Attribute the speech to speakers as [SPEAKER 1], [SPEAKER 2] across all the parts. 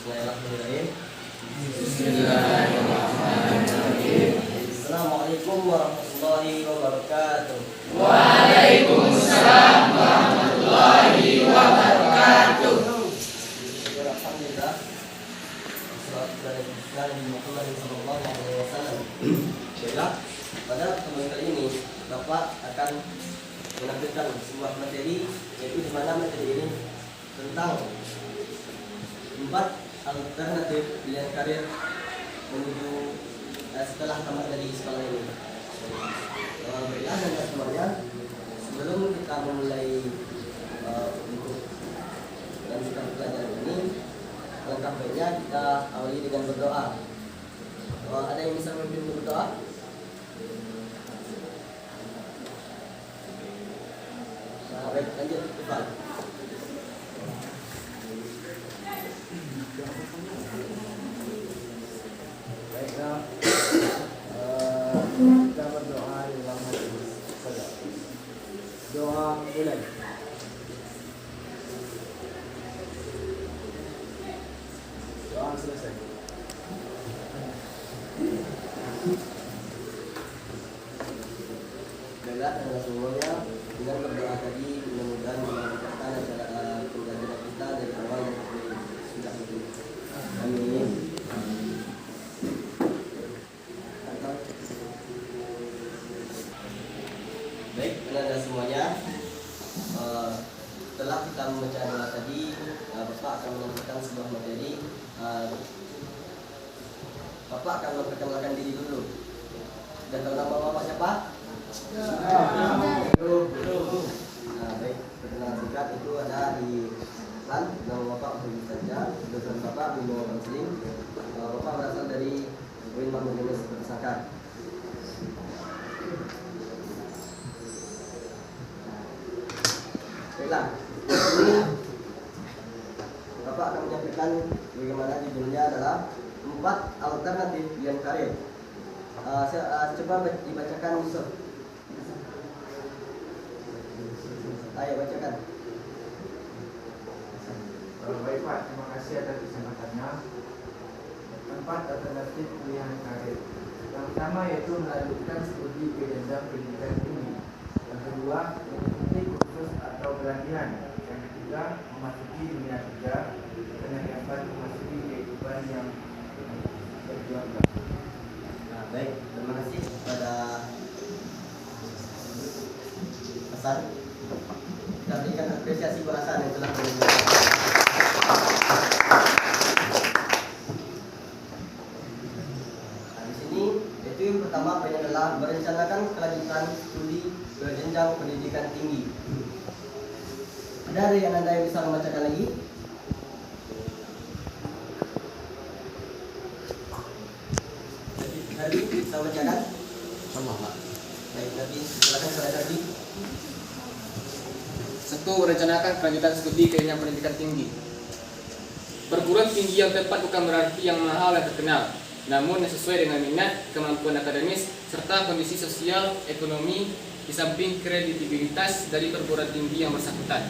[SPEAKER 1] Bismillahirrahmanirrahim.
[SPEAKER 2] Bismillahirrahmanirrahim.
[SPEAKER 1] Assalamualaikum warahmatullahi wabarakatuh.
[SPEAKER 2] Waalaikumsalam warahmatullahi wabarakatuh.
[SPEAKER 1] Alhamdulillah. Wassalatu Muhammad sallallahu alaihi wasallam. Baiklah, pada pertemuan kali ini Bapak akan menampilkan sebuah materi, yaitu di mana materi ini tentang 4 alternatif pilihan karir menuju setelah tamat dari sekolah ini. Baiklah, dan semuanya, sebelum kita memulai untuk melanjutkan pelajaran ini, alangkah baiknya kita awali dengan berdoa. Ada yang bisa memimpin berdoa? Baik, lanjut, Iqbal.
[SPEAKER 3] Baiklah, kita berdoa di dalam hati saja. Doa mulai. Doa selesai.
[SPEAKER 1] Baiklah, dan semuanya dengan berdoa tadi mudah-mudahan meningkatkan acara pembelajaran kita dari awal sampai sudah itu. Amin. Baik, tenaga semuanya, setelah kita membaca doa tadi, Bapak akan menyampaikan sebuah materi. Bapak akan memperkenalkan diri dulu. Dan tahu nama Bapak siapa? Baik, perkenalan singkat itu ada di depan. Nama Bapak Muhammad saja, dosen Bapak Bimo Muslim. Bapak berasal dari UIN Muhammad Yunus Persaka. Baiklah, ini Bapak akan menyampaikan bagaimana judulnya adalah 4 alternatif pilihan karir. Coba dibacakan Yusuf. Ayo bacakan.
[SPEAKER 3] Baik Pak, terima kasih atas kesempatannya. 4 alternatif pilihan karir. Yang pertama yaitu melanjutkan studi ke jenjang pendidikan tinggi. Yang kedua, mengikuti kursus atau pelatihan. Yang ketiga, memasuki dunia kerja. Dan yang keempat, memasuki kehidupan yang berjuangkan.
[SPEAKER 1] Baik, terima kasih kepada Hasan. Kita berikan apresiasi buat Hasan yang telah menyampaikan. Di sini, itu yang pertama poin adalah merencanakan kelanjutan studi ke jenjang pendidikan tinggi. Ada dari Anda yang bisa membacakan lagi? Tadi bisa membacakan?
[SPEAKER 2] Sama Pak.
[SPEAKER 1] Baik, nanti silakan saya tadi.
[SPEAKER 4] 1. Merencanakan kelanjutan studi ke jenjang pendidikan tinggi. Perguruan tinggi yang tepat bukan berarti yang mahal dan terkenal, namun yang sesuai dengan minat, kemampuan akademis, serta kondisi sosial, ekonomi, di samping kredibilitas dari perguruan tinggi yang bersangkutan.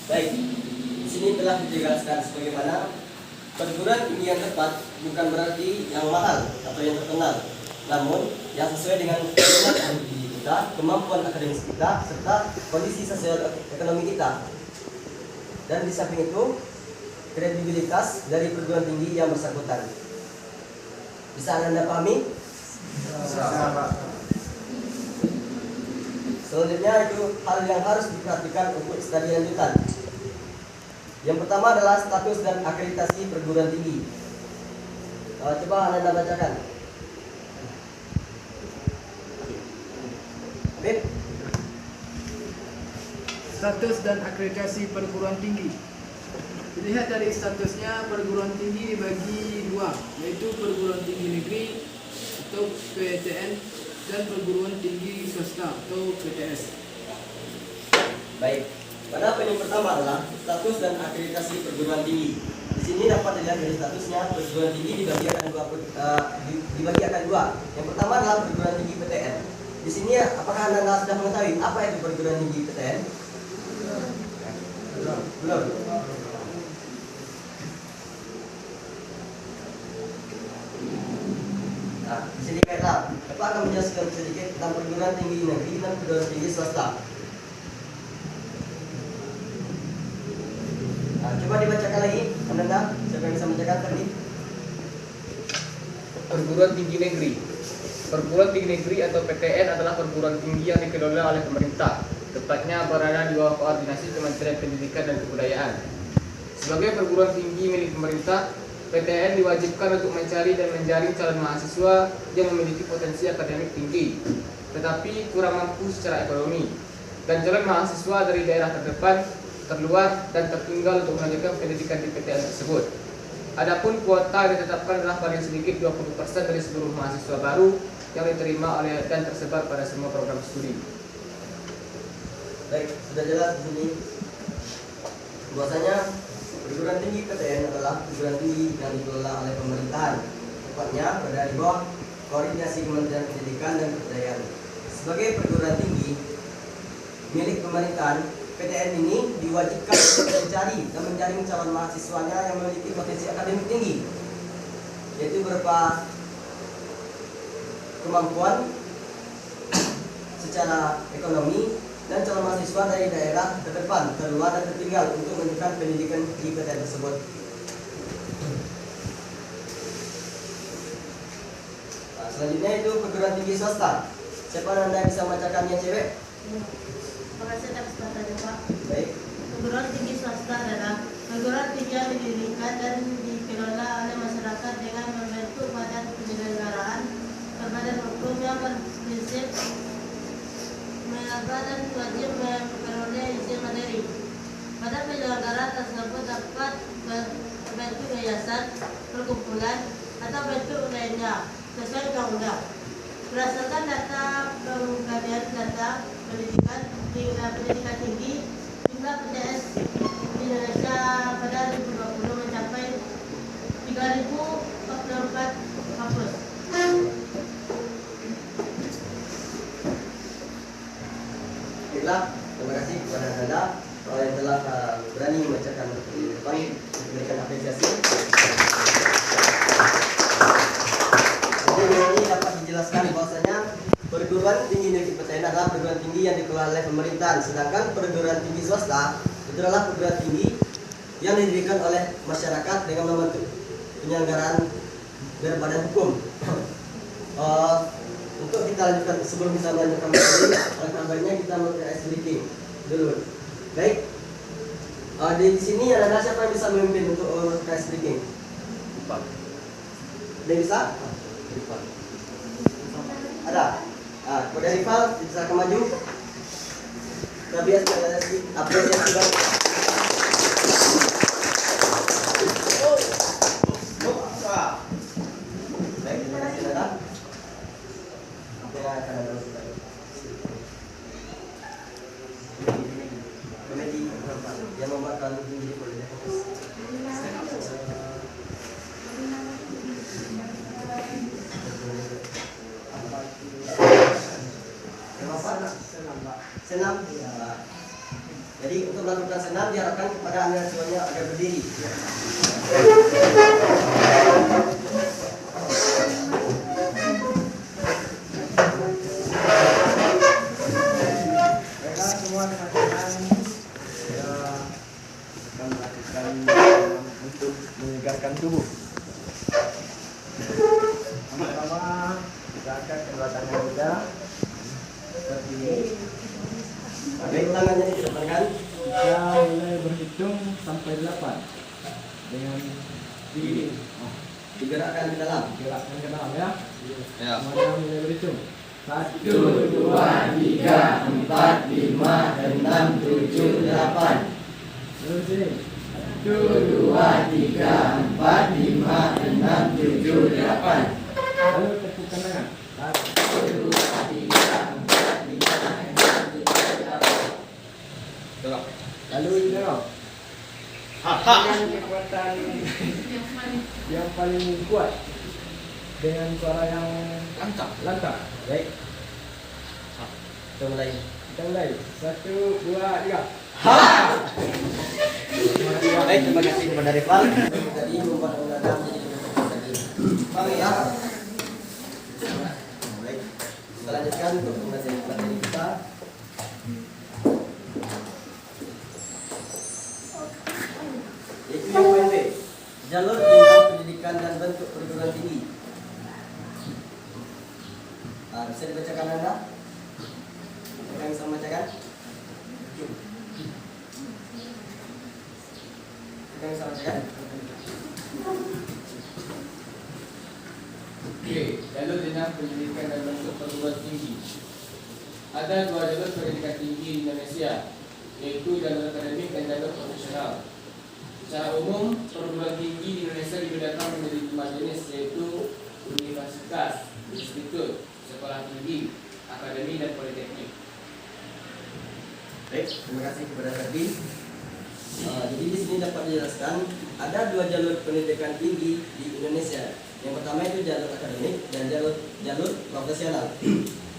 [SPEAKER 1] Baik, di sini telah dijelaskan sebagaimana perguruan tinggi yang tepat bukan berarti yang mahal atau yang terkenal, namun yang sesuai dengan minat diri kita, kemampuan akademis kita, serta kondisi sosial ekonomi kita. Dan di samping itu, kredibilitas dari perguruan tinggi yang bersangkutan. Bisa Anda pahami? Selanjutnya itu hal yang harus diperhatikan untuk studi lanjutan. Yang pertama adalah status dan akreditasi perguruan tinggi. Coba Anda bacakan. Beb.
[SPEAKER 5] Status dan akreditasi perguruan tinggi. Dilihat dari statusnya, perguruan tinggi dibagi 2, yaitu perguruan tinggi negeri atau PTN dan perguruan tinggi swasta atau PTS.
[SPEAKER 1] Baik. Pada poin yang pertama adalah status dan akreditasi perguruan tinggi. Di sini dapat dilihat dari statusnya, perguruan tinggi dibagi akan dua. Yang pertama adalah perguruan tinggi PTN. Di sini apakah Anda sudah mengetahui apa itu perguruan tinggi PTN? Belum. Nah, di sini baiklah. Bapak akan menjelaskan sedikit tentang perguruan tinggi negeri dan perguruan tinggi swasta. Nah, coba dibacakan lagi, Anda, siapa yang bisa membacakan tadi?
[SPEAKER 4] Perguruan tinggi negeri. Perguruan tinggi negeri atau PTN adalah perguruan tinggi yang dikelola oleh pemerintah, tepatnya berada di bawah koordinasi Kementerian Pendidikan dan Kebudayaan. Sebagai perguruan tinggi milik pemerintah, PTN diwajibkan untuk mencari dan menjaring calon mahasiswa yang memiliki potensi akademik tinggi, tetapi kurang mampu secara ekonomi, dan calon mahasiswa dari daerah terdepan, terluar, dan tertinggal untuk melanjutkan pendidikan di PTN tersebut. Adapun kuota yang ditetapkan adalah paling sedikit 20% dari seluruh mahasiswa baru yang diterima oleh dan tersebar pada semua program studi.
[SPEAKER 1] Baik, sudah jelas di sini bahwasanya perguruan tinggi PTN adalah perguruan tinggi yang dikelola oleh pemerintahan, tepatnya berada di bawah koordinasi Kementerian Pendidikan dan Kebudayaan. Sebagai perguruan tinggi milik pemerintahan, PTN ini diwajibkan untuk mencari dan menjaring calon mahasiswanya yang memiliki potensi akademik tinggi, yaitu berupa kemampuan secara ekonomi dan calon mahasiswa dari daerah terdepan, terluar, dan tertinggal untuk melanjutkan pendidikan di PTN tersebut. Nah, selanjutnya itu perguruan tinggi swasta. Siapa Anda yang bisa membacakannya, cewek?
[SPEAKER 6] Terima kasih atas kesempatannya, Pak.
[SPEAKER 1] Baik.
[SPEAKER 6] Perguruan tinggi swasta adalah perguruan tinggi yang didirikan dan dikelola oleh masyarakat dengan membentuk badan penyelenggaraan berbadan hukum yang berprinsip menjaga dan wajib memperoleh izin materi. Badan penyelenggara tersebut dapat berbentuk yayasan, perkumpulan, atau bentuk lainnya sesuai undang-undang. Berdasarkan data Pengkajian Data Pendidikan Tinggi, jumlah PTS di Indonesia pada 2020 mencapai 3.044 kampus.
[SPEAKER 1] Baiklah, terima kasih kepada Anda yang telah berani membacakan di depan, memberikan apresiasi. Jadi ini dapat dijelaskan bahwasanya perguruan tinggi negeri PTN adalah perguruan tinggi yang dikelola oleh pemerintahan, sedangkan perguruan tinggi swasta itu adalah perguruan tinggi yang didirikan oleh masyarakat dengan membentuk penyelenggaraan berbadan hukum. Untuk kita lanjutkan, sebelum kita melanjutkan materi, kabarnya kita mulai sedikit dulu. Baik, di sini ada siapa yang bisa memimpin untuk KS speaking? Ada bisa? Ada. Kepada rival bisa ke maju. Kita biasa apresiasi banget. Baik, terima kasih Nada. Komedi yang membuatkan menjadi politik. Senam. Jadi untuk melakukan senam diharapkan kepada Anda semuanya agar berdiri.
[SPEAKER 3] Baiklah semua rekan-rekan, kita akan melakukan untuk menyegarkan tubuh. Pertama, kita angkat kedua tangan kita seperti ini.
[SPEAKER 1] Baik, tangannya dikedepankan.
[SPEAKER 3] Kita mulai berhitung sampai 8 dengan tinggi.
[SPEAKER 1] Digerakkan ke dalam.
[SPEAKER 3] Gerakkan ke dalam ya.
[SPEAKER 4] Ya.
[SPEAKER 3] Semuanya mulai berhitung. 1,
[SPEAKER 2] 2, 3, 4, 5, 6, 7, 8.
[SPEAKER 3] terus ini.
[SPEAKER 2] 1, 2, 3, 4, 5, 6, 7, 8.
[SPEAKER 3] Lalu tepukkan tangan. 1,
[SPEAKER 2] 2, 3, 4, 5, 6, 7, 8.
[SPEAKER 3] lalu ini dong. Dengan kekuatan yang paling kuat dengan suara yang lantang. Baik.
[SPEAKER 1] Kita mulai.
[SPEAKER 5] Kita mulai. 1, 2, 3.
[SPEAKER 1] Baik, terima kasih kepada Rival. Tadi membuat undang-undang menjadi lebih tadi. Paham ya? Baik. Kita lanjutkan untuk materi kita. Yaitu yang poin B. Jalur jenjang pendidikan dan bentuk perguruan tinggi. Bisa dibacakan Anda? Yang bisa membacakan? Yang bisa membacakan?
[SPEAKER 4] Oke, jalur jenjang pendidikan dan bentuk perguruan tinggi. Ada 2 jalur pendidikan tinggi di Indonesia, yaitu jalur akademik dan jalur profesional. Secara umum, perguruan tinggi di Indonesia dibedakan menjadi 5 jenis, yaitu universitas, institut, sekolah tinggi, akademi, dan politeknik.
[SPEAKER 1] Baik, terima kasih kepada Ferdi. Jadi di sini dapat dijelaskan ada 2 jalur pendidikan tinggi di Indonesia. Yang pertama itu jalur akademik dan jalur profesional.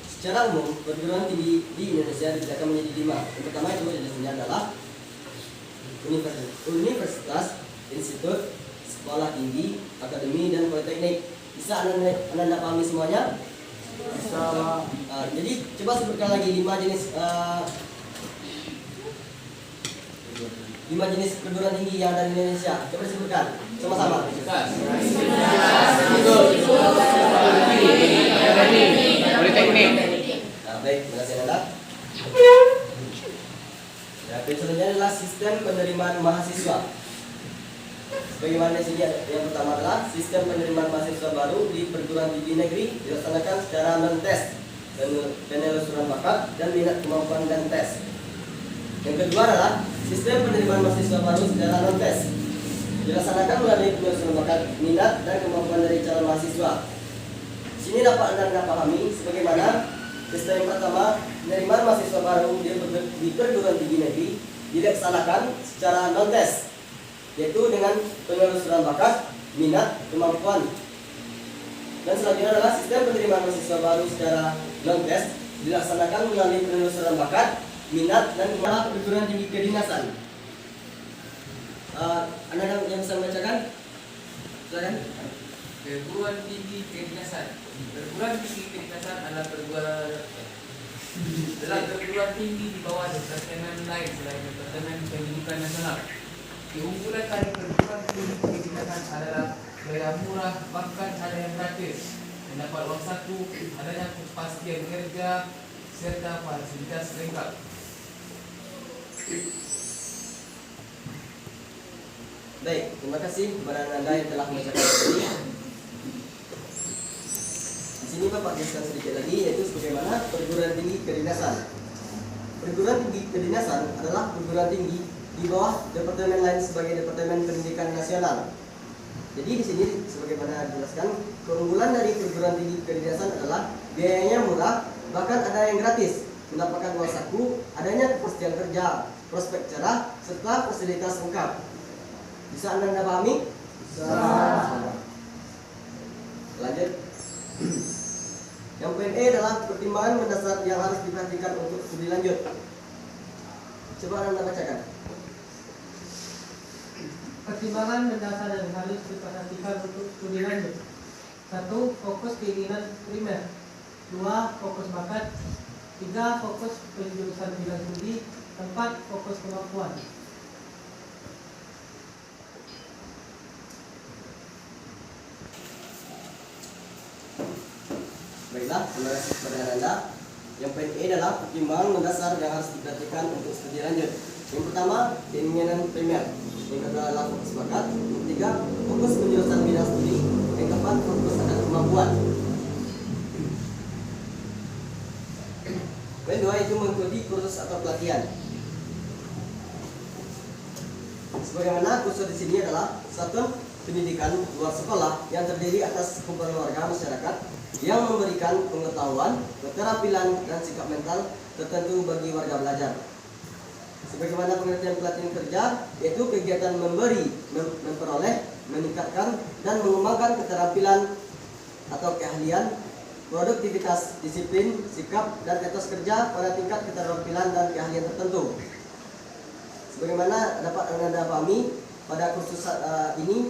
[SPEAKER 1] Secara umum, perguruan tinggi di Indonesia dibedakan menjadi 5. Yang pertama itu jenisnya adalah universitas, institut, sekolah tinggi, akademi, dan politeknik. Bisa anda pahami semuanya?
[SPEAKER 5] Bisa.
[SPEAKER 1] Jadi coba sebutkan lagi 5 jenis perguruan tinggi yang ada di Indonesia. Coba disebutkan sama-sama.
[SPEAKER 4] Politeknik.
[SPEAKER 1] Baik, terima kasih Anda. Ya, selanjutnya adalah sistem penerimaan mahasiswa. Bagaimana di sini yang pertama adalah sistem penerimaan mahasiswa baru di perguruan tinggi negeri dilaksanakan secara non-tes dan penelusuran bakat dan minat kemampuan dan tes. Yang kedua adalah sistem penerimaan mahasiswa baru secara non-tes dilaksanakan melalui penelusuran bakat, minat dan kemampuan dari calon mahasiswa. Di sini dapat Anda pahami sebagaimana sistem yang pertama penerimaan mahasiswa baru di perguruan tinggi negeri dilaksanakan secara non-tes, yaitu dengan penelusuran bakat, minat, kemampuan. Dan selanjutnya adalah sistem penerimaan mahasiswa baru secara non-tes dilaksanakan melalui penelusuran bakat, minat, dan kemampuan perguruan tinggi kedinasan. Anda yang bisa membacakan? Silakan.
[SPEAKER 2] Perguruan tinggi kedinasan. Perguruan tinggi kedinasan adalah perguruan tinggi di bawah departemen lain selain Departemen Pendidikan Nasional. Keunggulan dari perguruan tinggi kedinasan adalah biaya murah, bahkan ada yang gratis. Mendapat uang saku, adanya kepastian kerja, serta fasilitas lengkap.
[SPEAKER 1] Baik, terima kasih kepada Anda yang telah membacakan ini. Di sini Bapak jelaskan sedikit lagi, yaitu sebagaimana perguruan tinggi kedinasan. Perguruan tinggi kedinasan adalah perguruan tinggi di bawah departemen lain sebagai Departemen Pendidikan Nasional. Jadi di sini sebagaimana dijelaskan, keunggulan dari perguruan tinggi kedinasan adalah biayanya murah, bahkan ada yang gratis, mendapatkan uang saku, adanya kepastian kerja, prospek cerah, serta fasilitas lengkap. Bisa Anda pahami?
[SPEAKER 5] Bisa.
[SPEAKER 1] Lanjut. Yang poin E adalah pertimbangan mendasar yang harus diperhatikan untuk studi lanjut. Coba Anda bacakan.
[SPEAKER 6] Pertimbangan mendasar yang harus diperhatikan untuk studi lanjut. 1. Fokus keinginan primer. 2. Fokus bakat. 3. Fokus penjurusan bidang studi. 4. Fokus kemampuan.
[SPEAKER 1] Baiklah, terima kasih kepada Anda. Yang poin E adalah pertimbangan mendasar yang harus diperhatikan untuk studi lanjut. Yang pertama, keinginan primer. Yang kedua adalah fokus bakat. Yang ketiga, fokus penjurusan bidang studi. Yang keempat, fokus akan kemampuan. Poin 2 itu mengikuti kursus atau pelatihan. Sebagaimana kursus di sini adalah satu pendidikan luar sekolah yang terdiri atas kumpulan warga masyarakat yang memberikan pengetahuan, keterampilan, dan sikap mental tertentu bagi warga belajar. Sebagaimana pengertian pelatihan kerja, yaitu kegiatan memberi, memperoleh, meningkatkan, dan mengembangkan keterampilan atau keahlian produktivitas, disiplin, sikap, dan etos kerja pada tingkat keterampilan dan keahlian tertentu. Sebagaimana dapat Anda pahami, pada kursus ini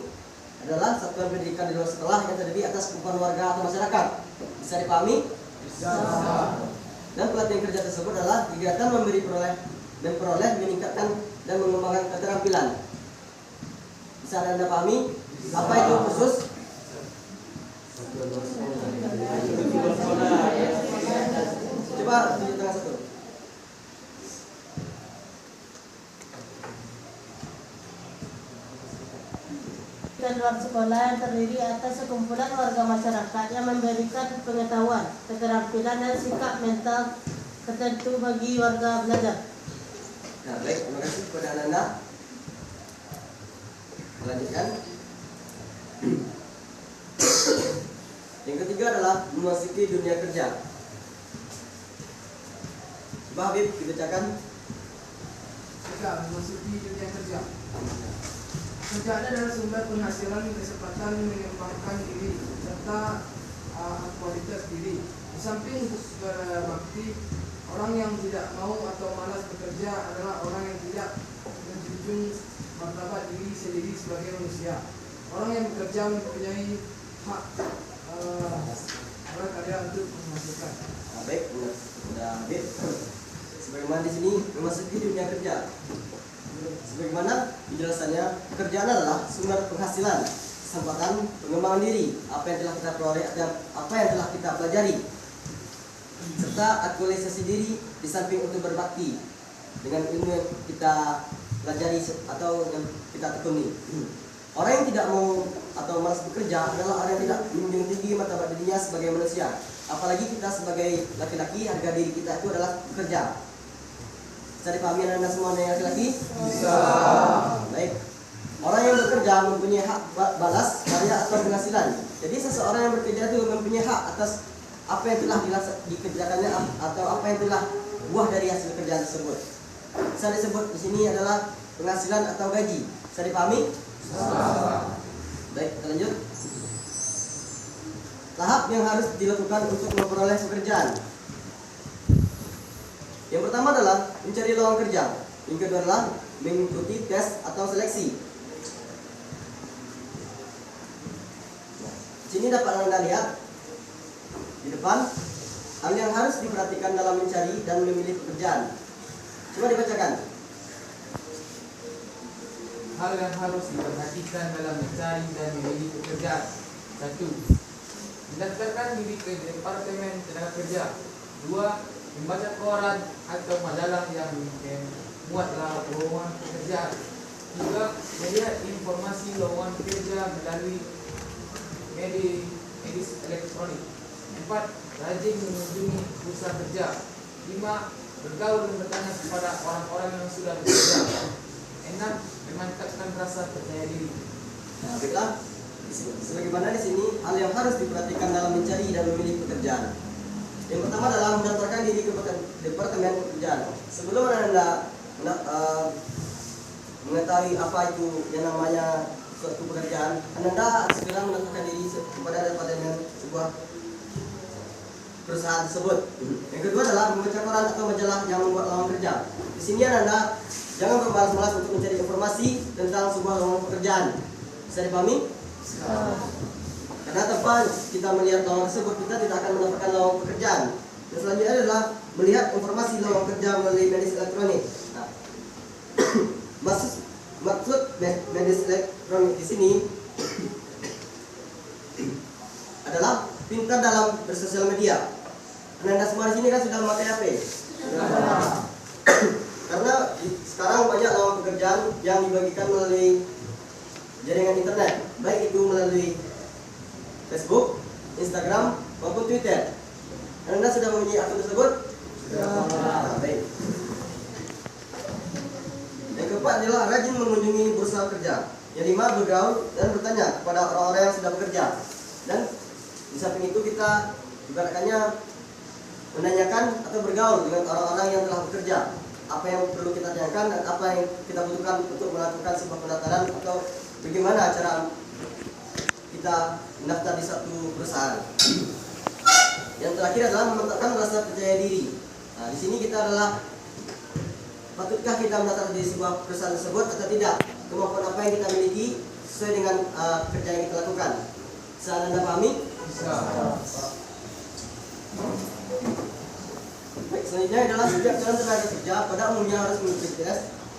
[SPEAKER 1] adalah satuan pendidikan di luar sekolah yang terdiri atas kumpulan warga atau masyarakat. Bisa dipahami?
[SPEAKER 3] Bisa.
[SPEAKER 1] Dan pelatihan kerja tersebut adalah kegiatan memperoleh, meningkatkan, dan mengembangkan keterampilan. Bisa Anda pahami? Apa itu kursus? Coba 7,1.
[SPEAKER 7] Dan luar sekolah yang terdiri atas sekumpulan warga masyarakat yang memberikan pengetahuan, keterampilan, dan sikap mental tertentu bagi warga belajar.
[SPEAKER 1] Nah, baik, terima kasih kepada Anda. Lanjutkan. Yang ketiga adalah memasuki dunia kerja. Coba Habib dibacakan.
[SPEAKER 5] Tiga, memasuki dunia kerja. Kerjaan adalah sumber penghasilan, kesempatan mengembangkan diri serta kualitas diri. Di samping berbakti, orang yang tidak mau atau malas bekerja adalah orang yang tidak menjunjung martabat diri sendiri sebagai manusia. Orang yang bekerja mempunyai hak karya untuk menghasilkan.
[SPEAKER 1] Nah, baik, sudah Habib. Sebagaimana di sini memasuki dunia kerja. Sebagaimana penjelasannya, pekerjaan adalah sumber penghasilan, kesempatan, pengembangan diri, apa yang telah kita peroleh dan apa yang telah kita pelajari, serta aktualisasi diri di samping untuk berbakti dengan ilmu yang kita pelajari atau yang kita tekuni. Orang yang tidak mau atau malas bekerja adalah orang yang tidak menjunjung tinggi martabat dirinya sebagai manusia. Apalagi kita sebagai laki-laki, harga diri kita itu adalah bekerja. Bisa dipahami Anda semua yang laki-laki?
[SPEAKER 3] Bisa.
[SPEAKER 1] Baik. Orang yang bekerja mempunyai hak balas karya atau penghasilan. Jadi seseorang yang bekerja itu mempunyai hak atas apa yang telah dikerjakannya atau apa yang telah buah dari hasil kerjaan tersebut. Bisa disebut di sini adalah penghasilan atau gaji. Bisa dipahami? Baik, kita lanjut. Tahap yang harus dilakukan untuk memperoleh pekerjaan. Yang pertama adalah mencari lowongan kerja. Yang kedua adalah mengikuti tes atau seleksi. Sini dapat Anda lihat di depan hal yang harus diperhatikan dalam mencari dan memilih pekerjaan. Coba dibacakan.
[SPEAKER 2] Hal yang harus diperhatikan dalam mencari dan memilih pekerjaan. 1. Mendaftarkan diri ke Departemen Tenaga Kerja. 2. Membaca koran atau majalah yang memuatlah lowongan pekerjaan. 3. Melihat informasi lowongan kerja melalui medis elektronik. 4. Rajin mengunjungi bursa kerja. 5. Bergaul dan bertanya kepada orang-orang yang sudah bekerja. 6. Memantapkan rasa percaya diri.
[SPEAKER 1] Nah, baiklah. Sebagaimana di sini hal yang harus diperhatikan dalam mencari dan memilih pekerjaan. Yang pertama adalah mendaftarkan diri ke Departemen Pekerjaan. Sebelum Anda mengetahui apa itu yang namanya suatu pekerjaan, Anda segera mendaftarkan diri kepada Departemen sebuah perusahaan tersebut. Yang kedua adalah membaca koran atau majalah yang membuat lowongan kerja. Di sini Anda jangan bermalas-malas untuk mencari informasi tentang sebuah lowongan pekerjaan. Bisa dipahami? Karena tanpa kita melihat lowongan tersebut, kita tidak akan mendapatkan lowongan pekerjaan. Dan selanjutnya adalah melihat informasi lowongan kerja melalui medis elektronik. Nah, maksud medis elektronik di sini adalah pintar dalam bersosial media. Anda semua di sini kan sudah memakai HP. Karena sekarang banyak lowongan pekerjaan yang dibagikan melalui jaringan internet, baik itu melalui Facebook, Instagram, maupun Twitter. Anda sudah mempunyai akun tersebut? Sudah. Baik. Yang keempat adalah rajin mengunjungi bursa kerja. Yang lima, bergaul dan bertanya kepada orang-orang yang sudah bekerja. Dan di samping itu kita ibaratkannya menanyakan atau bergaul dengan orang-orang yang telah bekerja. Apa yang perlu kita tanyakan dan apa yang kita butuhkan untuk melakukan sebuah pendaftaran atau bagaimana cara kita mendaftar di satu perusahaan. yang terakhir adalah memantapkan rasa percaya diri. Nah, di sini kita adalah patutkah kita mendaftar di sebuah perusahaan tersebut atau tidak? Kemampuan apa yang kita miliki sesuai dengan kerja yang kita lakukan. Bisa Anda pahami?
[SPEAKER 3] Bisa.
[SPEAKER 1] Baik, selanjutnya adalah setiap calon tenaga kerja pada umumnya harus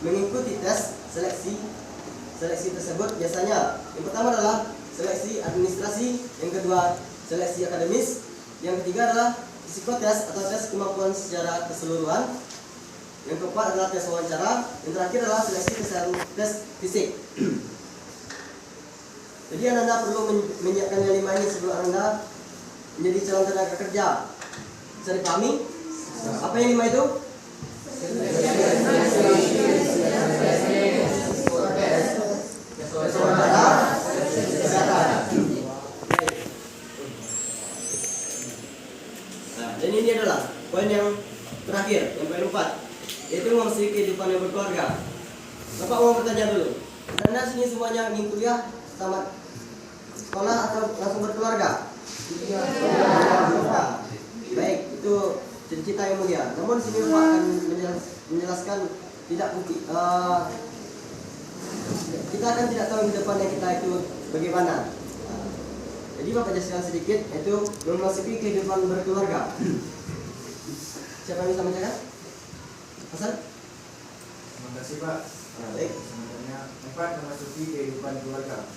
[SPEAKER 1] mengikuti tes seleksi tersebut. Biasanya yang pertama adalah seleksi administrasi, yang kedua seleksi akademis, yang ketiga adalah psikotes atau tes kemampuan secara keseluruhan, yang keempat adalah tes wawancara, yang terakhir adalah seleksi tes fisik. Jadi Anda perlu menyiapkan yang 5 ini sebelum Anda menjadi calon tenaga kerja. Bisa dipahami? Apa yang 5 itu? Nah, dan ini adalah poin yang terakhir, yang poin 4, yaitu memasuki kehidupan yang berkeluarga. Bapak mau bertanya dulu, Anda sini semuanya ingin kuliah tamat sekolah atau langsung berkeluarga? Baik, itu cita-cita yang mulia. Namun sini Bapak akan menjelaskan tidak putih. Kita akan tidak tahu di depannya kita itu bagaimana. Jadi Bapak jelaskan sedikit, yaitu memasuki kehidupan berkeluarga. Siapa yang bisa menjelaskan? Hasan?
[SPEAKER 3] Terima kasih Pak.
[SPEAKER 1] Baik.
[SPEAKER 3] Sebenarnya 4 memasuki kehidupan keluarga.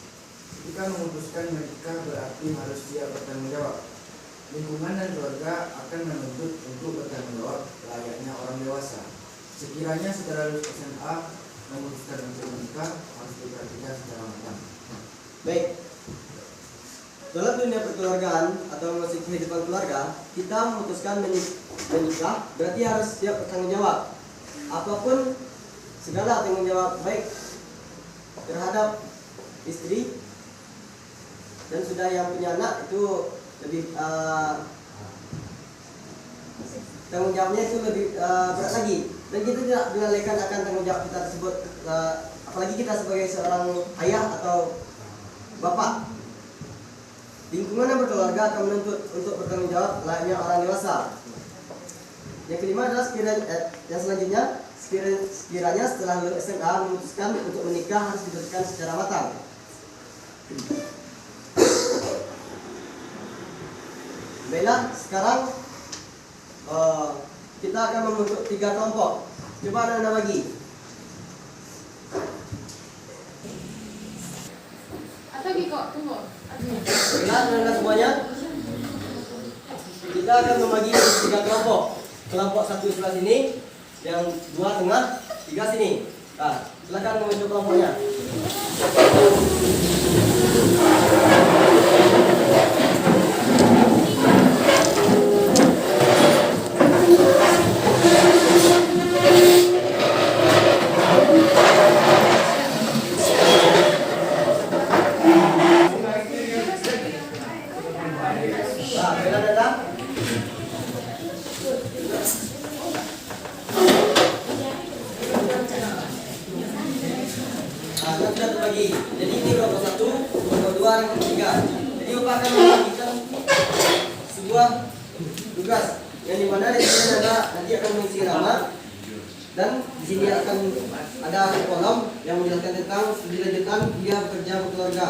[SPEAKER 3] Ketika memutuskan menikah berarti harus siap bertanggung jawab. Lingkungan dan keluarga akan menuntut untuk bertanggung jawab layaknya orang dewasa. Sekiranya setelah lulus SMA memutuskan untuk menikah harus diperhatikan secara matang.
[SPEAKER 1] Baik. Dalam dunia perkeluargaan atau memasuki kehidupan keluarga, kita memutuskan menikah berarti harus siap bertanggung jawab. Apapun segala tanggung jawab baik terhadap istri dan sudah yang punya anak itu lebih tanggung jawabnya itu lebih berat lagi, dan kita tidak dilalaikan akan tanggung jawab kita tersebut, apalagi kita sebagai seorang ayah atau bapak. Lingkungan yang berkeluarga akan menuntut untuk bertanggung jawab layaknya orang dewasa. Yang kelima adalah yang selanjutnya sekiranya setelah lulus SMA memutuskan untuk menikah harus diputuskan secara matang. Baiklah, sekarang kita akan membentuk 3 kelompok. Coba Anda bagi.
[SPEAKER 8] Atau Giko, tunggu.
[SPEAKER 1] Baiklah, Anda semuanya. Kita akan membagi 3 kelompok. Kelompok 1 sebelah sini, yang 2 tengah, 3 sini. Nah, silakan membentuk kelompoknya. Nah, bela datang. Nah, kita terbagi. Jadi ini kelompok 1, kelompok 2, dan kelompok 3. Jadi Bapak akan membagikan sebuah tugas yang dimana di sini nanti akan mengisi nama, dan di sini akan ada kolom yang menjelaskan tentang studi lanjutan kuliah bekerja berkeluarga,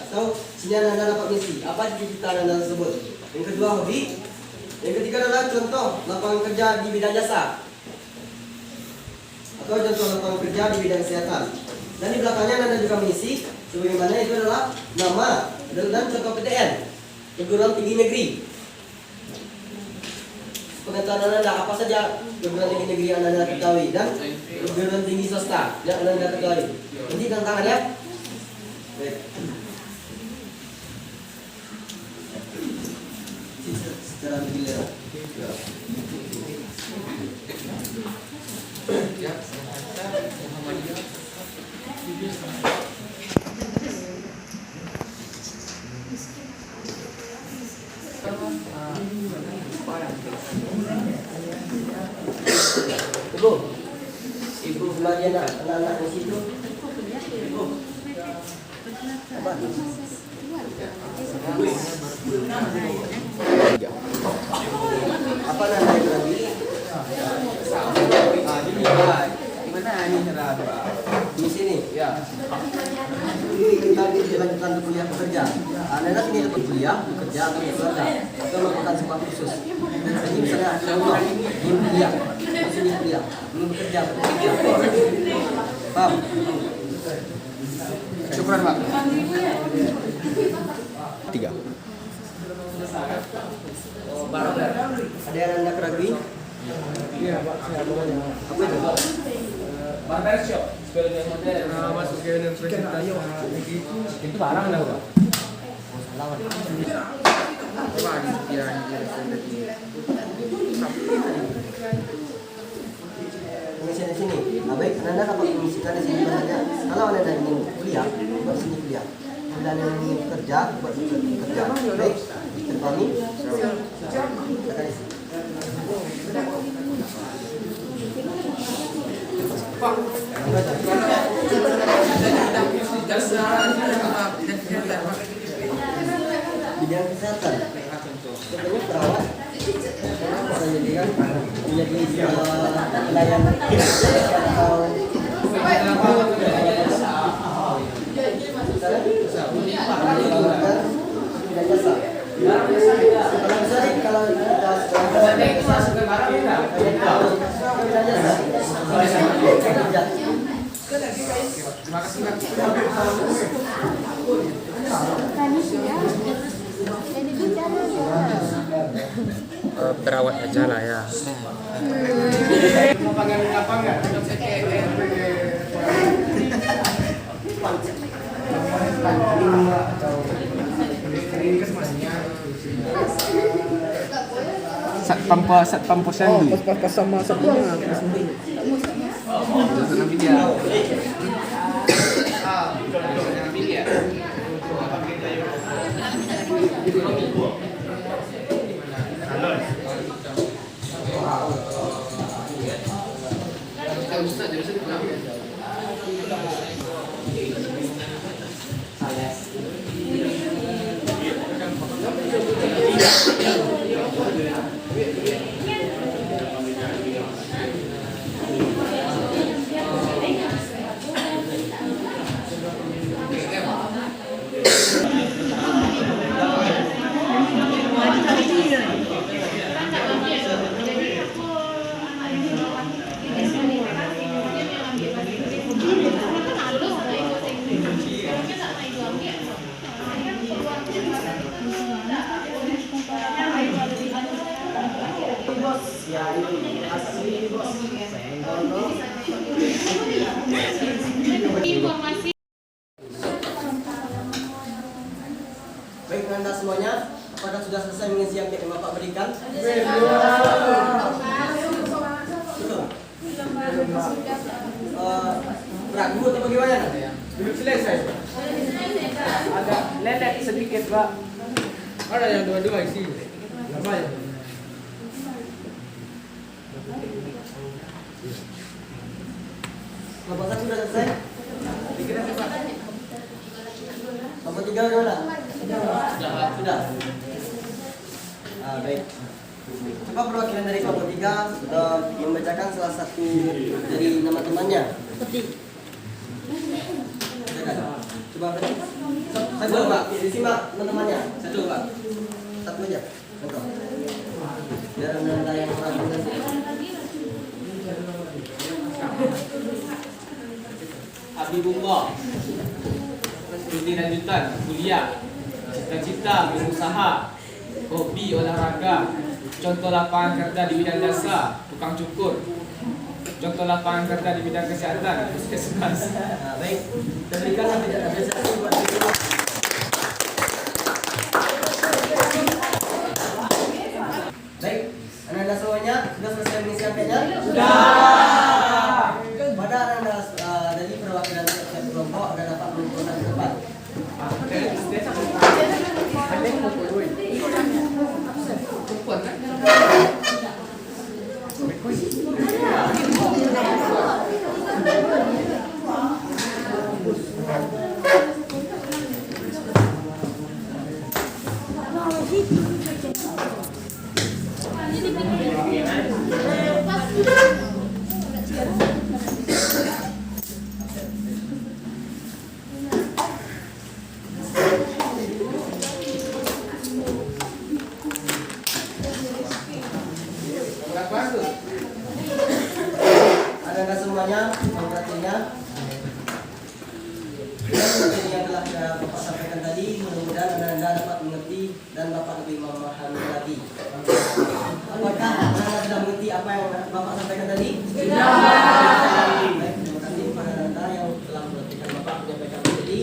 [SPEAKER 1] atau sini Anda dapat mengisi apa cita-cita Anda tersebut. Yang kedua hobi, yang ketiga adalah contoh lapangan kerja di bidang jasa, atau contoh lapangan kerja di bidang kesehatan. Dan di belakangnya Anda juga mengisi sebagaimana itu adalah nama dan contoh PTN, perguruan tinggi negeri. Pengetahuan Anda apa saja perguruan tinggi negeri yang Anda ketahui, dan perguruan tinggi swasta yang Anda ketahui. Nanti tantangannya. Baik. Secara bergiliran.
[SPEAKER 2] Ya, Muhammadiyah.
[SPEAKER 1] Ibu kemana anak-anak di situ? Ibu. Apa? Apa nanda itu lagi?
[SPEAKER 2] Gimana ini cara
[SPEAKER 1] Di sini.
[SPEAKER 2] ya?
[SPEAKER 1] Kita dilanjutkan ke kuliah pekerja. Nanda ini dapat kuliah, bekerja atau bekerja. Itu merupakan sebuah kursus. Jadi misalnya contoh, ingin kuliah, masih kuliah, ingin bekerja. Paham?
[SPEAKER 4] Syukran, Pak.
[SPEAKER 1] Ada yang anda keragui?
[SPEAKER 5] Iya, Pak. Saya mau nanya.
[SPEAKER 1] Apa itu?
[SPEAKER 2] Barber shop, sepeda yang modern.
[SPEAKER 5] Masuk ke universitas negeri.
[SPEAKER 2] Itu barang dah, Pak.
[SPEAKER 3] Coba di sekiranya
[SPEAKER 1] Mengisi di sini. Nah, baik, anda dapat mengisikan di sini saja. Kalau anda ingin kuliah, buat sini kuliah. Anda ingin kerja, buat kerja. Baik, terpahami. Kata di sini. Bidang kesehatan. Sebenarnya perawat bisa jadi kan menjadi pelayan atau kalau
[SPEAKER 3] perawat aja lah ya. Satpam Posyandu.
[SPEAKER 5] Pas sama sabunnya.
[SPEAKER 8] Informasi.
[SPEAKER 1] baik anda semuanya, apakah sudah selesai mengisi angket yang Bapak berikan? Belum. Ragu atau bagaimana?
[SPEAKER 5] Belum selesai. Agak lelet sedikit, Pak. Ada yang dua-dua isi. Apa ya?
[SPEAKER 1] Kelompok satu sudah selesai? Kelompok tiga bagaimana? Sudah. Baik. Coba perwakilan dari kelompok tiga membacakan salah satu dari nama temannya. Bacakan. Coba berarti. Satu Pak, disimak teman-temannya. Satu Pak. Satu aja. Contoh. Biar anda yang ragu nanti.
[SPEAKER 4] Habibullah, studi lanjutan, kuliah, cita-cita, berusaha, hobi olahraga, contoh lapangan kerja di bidang jasa, tukang cukur, contoh lapangan kerja di bidang kesehatan, puskesmas.
[SPEAKER 1] Baik, kita berikan apresiasi buat diri. Baik, anda semuanya sudah selesai mengisi anketnya? Sudah. Pada anda dari perwakilan setiap kelompok anda dapat menentukan tempat. semuanya, mohon perhatiannya. Dengan materi yang telah Bapak sampaikan tadi, mudah-mudahan Anda dapat mengerti dan Bapak lebih memahami lagi. Apakah Anda sudah mengerti apa yang Bapak sampaikan tadi?
[SPEAKER 8] Sudah.
[SPEAKER 1] Baik, terima kasih kepada Anda yang telah memperhatikan Bapak menyampaikan materi.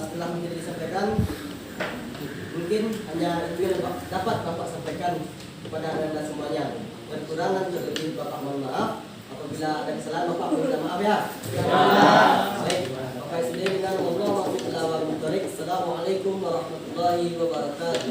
[SPEAKER 1] Setelah materi disampaikan, mungkin hanya itu yang dapat Bapak sampaikan kepada Anda semuanya. Kekurangan lebih Bapak mohon maaf. Apabila ada kesalahan Bapak minta maaf ya. Baik, Bapak sudah dengan Allah Assalamualaikum warahmatullahi wabarakatuh.